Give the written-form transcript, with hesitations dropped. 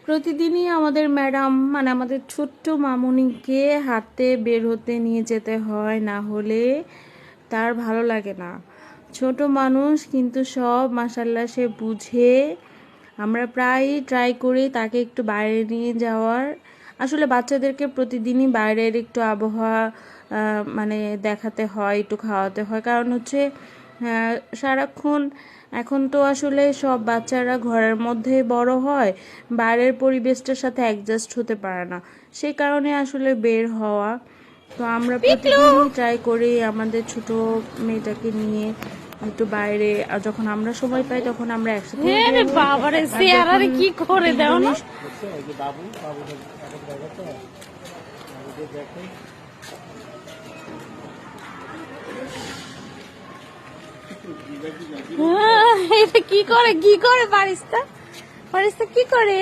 প্রতিদিনই আমাদের ম্যাডাম মানে আমাদের ছোট্ট মামুনিকে হাঁটতে বের হতে নিয়ে যেতে হয়, না হলে তার ভালো লাগে না। ছোট মানুষ কিন্তু সব মাশাআল্লাহ সে বুঝে। আমরা প্রায়ই ট্রাই করি তাকে একটু বাইরে নিয়ে যাওয়ার। আসলে বাচ্চাদেরকে প্রতিদিনই বাইরের একটু আবহাওয়া মানে দেখাতে হয়, একটু খাওয়াতে হয়। কারণ হচ্ছে সারাক্ষণ এখন তো আসলে সব বাচ্চারা ঘরের মধ্যে বড় হয়, বাইরের পরিবেশটার সাথে অ্যাডজাস্ট হতে পারে না। সেই কারণে আসলে বের হওয়া। তো আমরা প্রতিদিনই ট্রাই করি আমাদের ছোট মেয়েটাকে নিয়ে একটু বাইরে, আর যখন আমরা সময় পাই তখন আমরা একসাথে বাবারে চেহারা কি করে দাও না। এটা কি করে পারিস্তা কি করে